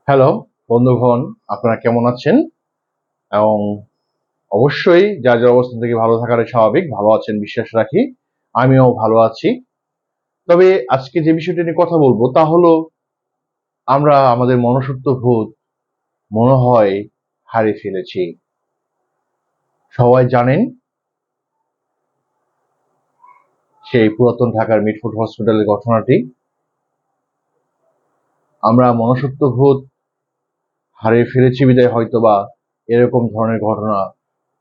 Hello বন্ধুগণ, আপনারা কেমন আছেন? এবং অবশ্যই যার যার অবস্থান থেকে ভালো থাকাটাই স্বাভাবিক। ভালো আছেন বিশ্বাস রাখি। আমিও ভালো আছি। তবে আজকে যে বিষয়টা নিয়ে কথা বলবো তা হলো আমরা আমাদের মনুষ্যত্ব বোধ মনে হয় হারিয়ে ফেলেছি। সবাই জানেন সেই পুরাতন ঢাকার মিটফোর্ড হসপিটালের ঘটনাটি। আমরা মনুষ্যত্ব বোধ হারিয়ে ফেলেছি বিধায় হয়তোবা এরকম ধরনের ঘটনা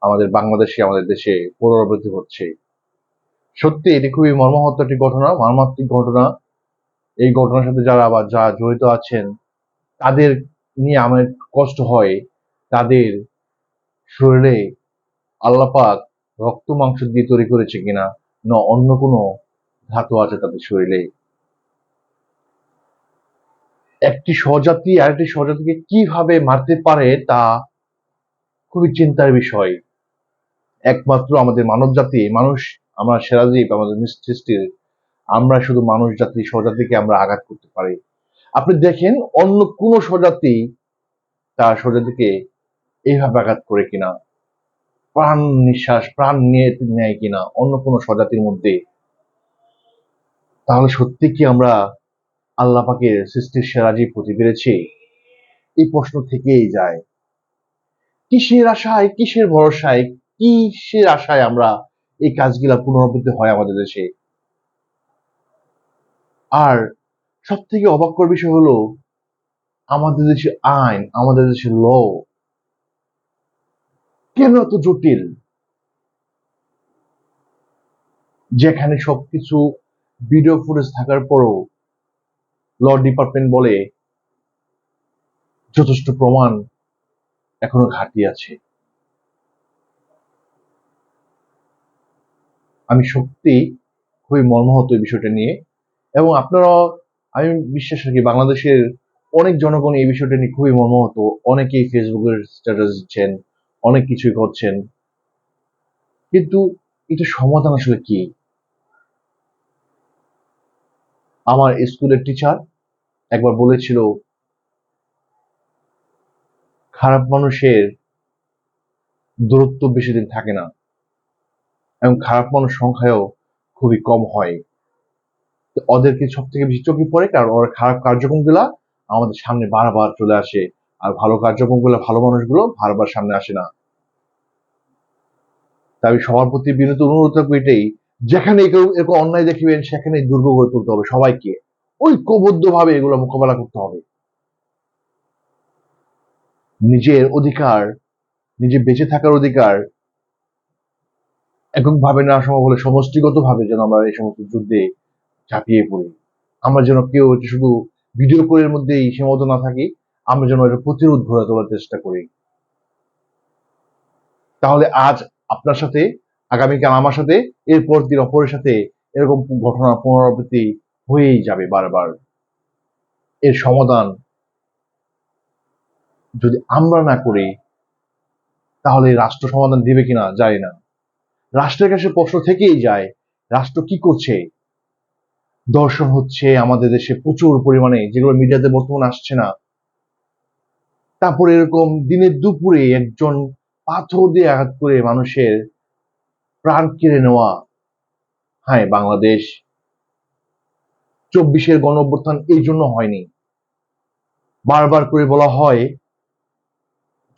আমাদের দেশে পুনরাবৃত্তি হচ্ছে। সত্যি এটি খুবই মর্মাহত একটি ঘটনা, মর্মান্তিক ঘটনা। এই ঘটনার সাথে যা জড়িত আছেন তাদের নিয়ে আমার কষ্ট হয়। তাদের শরীরে আল্লাহ পাক রক্ত মাংস দিয়ে তৈরি করেছে কিনা, না অন্য কোনো ধাতু আছে তাদের শরীরে। একটি স্বজাতি আরেকটি স্বজাতিকে কিভাবে মারতে পারে তা খুবই চিন্তার বিষয়। একমাত্র আমাদের মানব জাতি, মানুষ, আমরা সেরা জীব, আমাদের সৃষ্টির, আমরা শুধু মানুষ জাতি স্বজাতিকে আমরা আঘাত করতে পারি। আপনি দেখেন অন্য কোন স্বজাতি তার স্বজাতিকে এইভাবে আঘাত করে কিনা, প্রাণ নিঃশ্বাস প্রাণ নিয়ে নেয় কিনা অন্য কোনো স্বজাতির মধ্যে। তাহলে সত্যি কি আমরা আল্লাহ পাকের সৃষ্টির সেরা জীব হতে পেরেছি? এই প্রশ্ন থেকেই যায়। কিসের আশায়, কিসের ভরসায়, কিসের আশায় আমরা এই কাজগুলা পুনরাবৃত্তি হয় আমাদের দেশে? আর সব থেকে অবাক করার বিষয় হলো আমাদের দেশে আইন, আমাদের দেশে ল কেন এত জটিল? যেখানে সবকিছু ভিডিও ফুটেজ থাকার পরও ল ডিপার্টমেন্ট বলে যথেষ্ট প্রমাণ এখনো ঘাটতি আছে। আমি সত্যি খুবই মর্মাহত এই বিষয়টা নিয়ে। এবং আপনারা, আমি বিশ্বাস রাখি বাংলাদেশের অনেক জনগণ এই বিষয়টা নিয়ে খুবই মর্মাহত। অনেকেই ফেসবুকের স্ট্যাটাস দিচ্ছেন, অনেক কিছুই করছেন। কিন্তু এটা সমাধান আসলে কি? আমার স্কুলের টিচার একবার বলেছিল, খারাপ মানুষের দূরত্ব বেশি দিন থাকে না এবং খারাপ মানুষ সংখ্যাও খুবই কম হয়। তো ওদেরকে সব থেকে বেশি চোখে পড়ে কারণ ওরা খারাপ কার্যক্রমগুলা আমাদের সামনে বারবার চলে আসে, আর ভালো কার্যক্রমগুলো, ভালো মানুষগুলো বারবার সামনে আসে না। তাই আমি সবার প্রতি বিনীত অনুরোধ রাখবো এটাই, যেখানে এরকম অন্যায় দেখিবেন সেখানে দুর্গ গড়ে তুলতে হবে সবাইকে, ঐক্যবদ্ধ ভাবে এগুলো মোকাবেলা করতে হবে। নিজের অধিকার, নিজে বেঁচে থাকার অধিকার এককভাবে না সম্ভব হলে সমষ্টিগত ভাবে যেন আমরা এই সমস্ত যুদ্ধে ঝাঁপিয়ে পড়ি। আমরা যেন কেউ এটা শুধু ভিডিও কলের মধ্যেই সীমাবদ্ধ না থাকি, আমরা যেন এটা প্রতিরোধ গড়ে তোলার চেষ্টা করি। তাহলে আজ আপনার সাথে, আগামীকাল আমার সাথে, এরপর দিন অপরের সাথে এরকম ঘটনা পুনরাবৃত্তি হয়েই যাবে বারবার। এর সমাধান যদি আমরা না করি তাহলে রাষ্ট্র সমাধান দিবে কিনা জানি না। রাষ্ট্রের কাছে প্রশ্ন থেকেই যায়, রাষ্ট্র কি করছে? ধর্ষণ হচ্ছে আমাদের দেশে প্রচুর পরিমাণে, যেগুলো মিডিয়াতে বর্তমানে আসছে না। তারপরে এরকম দিনের দুপুরে একজন পাথর দিয়ে আঘাত করে মানুষের প্রাণ কেড়ে নেওয়া। হ্যাঁ, বাংলাদেশ 24-এর গণঅভ্যুত্থান এই জন্য হয়নি। বারবার করে বলা হয়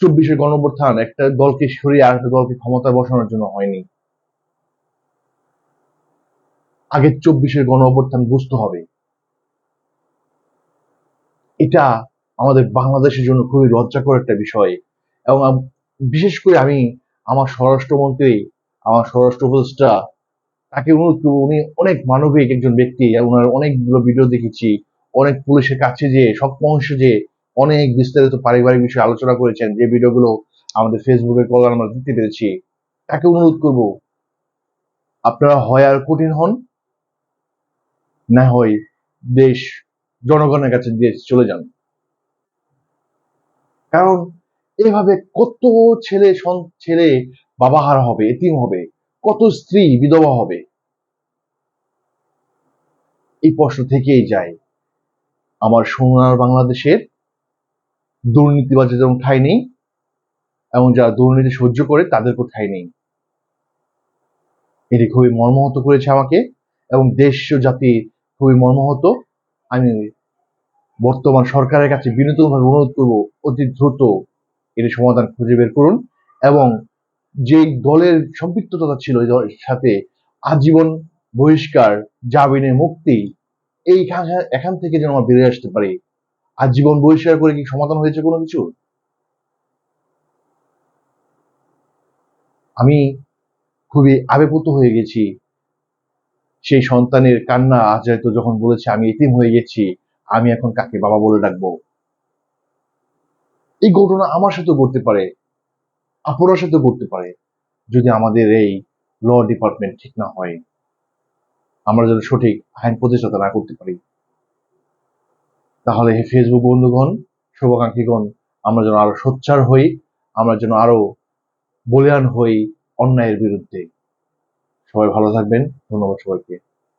24-এর গণঅভ্যুত্থান একটা দলকে সরিয়ে আরেকটা দলকে ক্ষমতায় বসানোর জন্য হয়নি। আগে 24-এর গণঅভ্যুত্থান বুঝতে হবে। এটা আমাদের বাংলাদেশের জন্য খুবই লজ্জাকর একটা বিষয়। এবং বিশেষ করে আমি আমার স্বরাষ্ট্রমন্ত্রী, আমার স্বরাষ্ট্র উপদেষ্টা, তাকে অনুরোধ করবো, উনি অনেক মানবিক একজন ব্যক্তি, ওনার অনেকগুলো ভিডিও দেখেছি, অনেক পুলিশের কাছে যেয়ে সব অংশে যেয়ে অনেক বিস্তারিত পারিবারিক বিষয়ে আলোচনা করেছেন, যে ভিডিওগুলো আমাদের ফেসবুকের কল্যাণ আমরা দিতে পেরেছি। তাকে অনুরোধ করব, আপনারা হয় আর কঠিন হন, না হয় দেশ জনগণের কাছে দিয়ে চলে যান। কারণ এভাবে কত ছেলে বাবাহারা হবে, এতিম হবে, কত স্ত্রী বিধবা হবে। এই প্রশ্ন থেকেই যায়। আমার সোনার বাংলাদেশের দুর্নীতিবাজের যেমন ঠাঁই নেই, এবং যারা দুর্নীতি সহ্য করে তাদেরকেও ঠাঁই নেই। এটি খুবই মর্মাহত করেছে আমাকে, এবং দেশ ও জাতি খুবই মর্মাহত। আমি বর্তমান সরকারের কাছে বিনীতভাবে অনুরোধ করব, অতি দ্রুত এর সমাধান খুঁজে বের করুন, এবং যেই দলের সম্পৃক্ততা ছিল এই দলের সাথে আজীবন বহিষ্কার, জামিনে মুক্তি, এখান থেকে যেন আমরা বেরিয়ে আসতে পারি। আজীবন বহিষ্কার করে কি সমাধান হয়েছে কোনো কিছু? আমি খুবই আবেগপ্রত হয়ে গেছি সেই সন্তানের কান্না। আজ হয়তো যখন বলেছে আমি এতিম হয়ে গেছি, আমি এখন কাকে বাবা বলে ডাকবো। এই ঘটনা আমার সাথেও ঘটতে পারে, আপনার সাথেও ঘটতে পারে, যদি আমাদের এই ল ডিপার্টমেন্ট ঠিক না হয়, আমরা যদি সঠিক আইন প্রতিষ্ঠাতা না করতে পারি, তাহলে হে ফেসবুক বন্ধুগণ, শুভাকাঙ্ক্ষীগণ, আমরা যেন আরো সোচ্চার হই, আমরা যেন আরো বলিয়ান হই অন্যায়ের বিরুদ্ধে। সবাই ভালো থাকবেন। ধন্যবাদ সবাইকে।